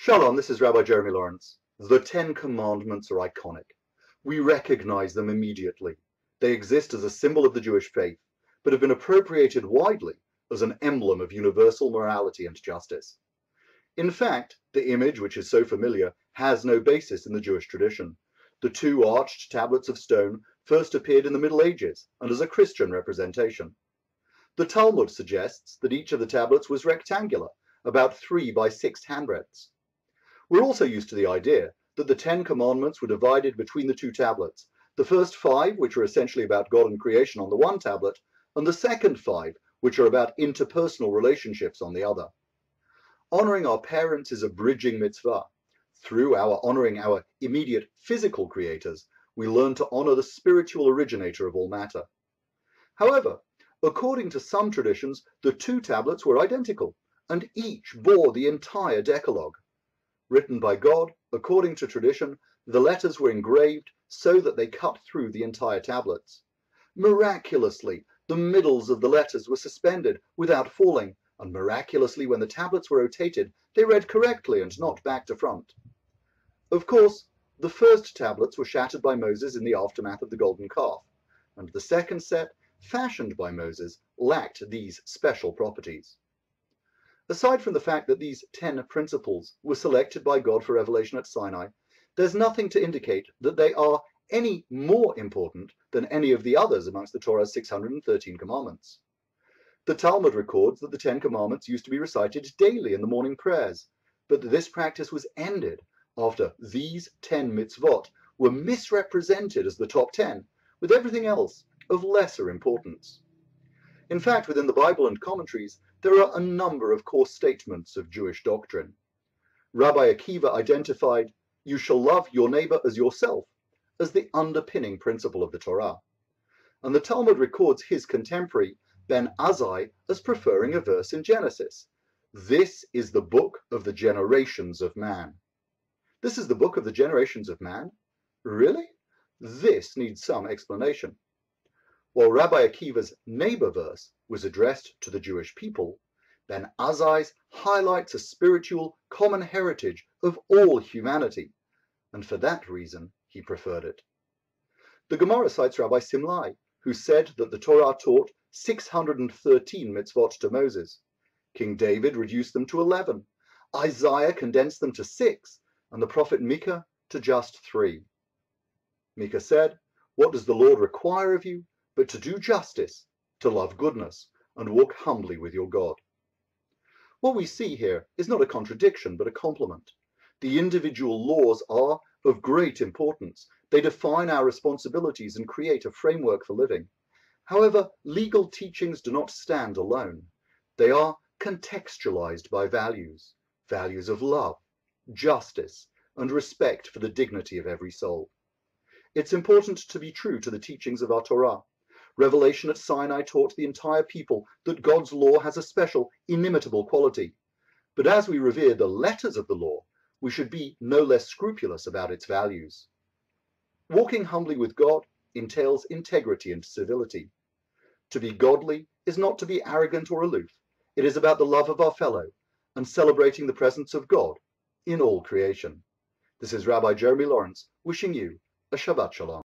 Shalom, this is Rabbi Jeremy Lawrence. The Ten Commandments are iconic. We recognize them immediately. They exist as a symbol of the Jewish faith, but have been appropriated widely as an emblem of universal morality and justice. In fact, the image, which is so familiar, has no basis in the Jewish tradition. The two arched tablets of stone first appeared in the Middle Ages and as a Christian representation. The Talmud suggests that each of the tablets was rectangular, about 3 by 6 handbreadths. We're also used to the idea that the Ten Commandments were divided between the two tablets, the first 5, which are essentially about God and creation, on the one tablet, and the second 5, which are about interpersonal relationships on the other. Honoring our parents is a bridging mitzvah. Through our honoring our immediate physical creators, we learn to honor the spiritual originator of all matter. However, according to some traditions, the two tablets were identical, and each bore the entire Decalogue. Written by God, according to tradition, the letters were engraved so that they cut through the entire tablets. Miraculously, the middles of the letters were suspended without falling, and miraculously, when the tablets were rotated, they read correctly and not back to front. Of course, the first tablets were shattered by Moses in the aftermath of the golden calf, and the second set, fashioned by Moses, lacked these special properties. Aside from the fact that these 10 principles were selected by God for revelation at Sinai, there's nothing to indicate that they are any more important than any of the others amongst the Torah's 613 commandments. The Talmud records that the 10 commandments used to be recited daily in the morning prayers, but this practice was ended after these 10 mitzvot were misrepresented as the top 10, with everything else of lesser importance. In fact, within the Bible and commentaries, there are a number of core statements of Jewish doctrine. Rabbi Akiva identified, "You shall love your neighbor as yourself," as the underpinning principle of the Torah. And the Talmud records his contemporary, Ben Azai, as preferring a verse in Genesis. "This is the book of the generations of man." This is the book of the generations of man? Really? This needs some explanation. While Rabbi Akiva's neighbor verse was addressed to the Jewish people, Ben Azai's highlights a spiritual common heritage of all humanity, and for that reason he preferred it. The Gemara cites Rabbi Simlai, who said that the Torah taught 613 mitzvot to Moses. King David reduced them to 11, Isaiah condensed them to 6, and the prophet Micah to just 3. Micah said, "What does the Lord require of you but to do justice, to love goodness, and walk humbly with your God?" What we see here is not a contradiction, but a complement. The individual laws are of great importance. They define our responsibilities and create a framework for living. However, legal teachings do not stand alone. They are contextualized by values, values of love, justice, and respect for the dignity of every soul. It's important to be true to the teachings of our Torah. Revelation at Sinai taught the entire people that God's law has a special, inimitable quality. But as we revere the letters of the law, we should be no less scrupulous about its values. Walking humbly with God entails integrity and civility. To be godly is not to be arrogant or aloof. It is about the love of our fellow and celebrating the presence of God in all creation. This is Rabbi Jeremy Lawrence wishing you a Shabbat Shalom.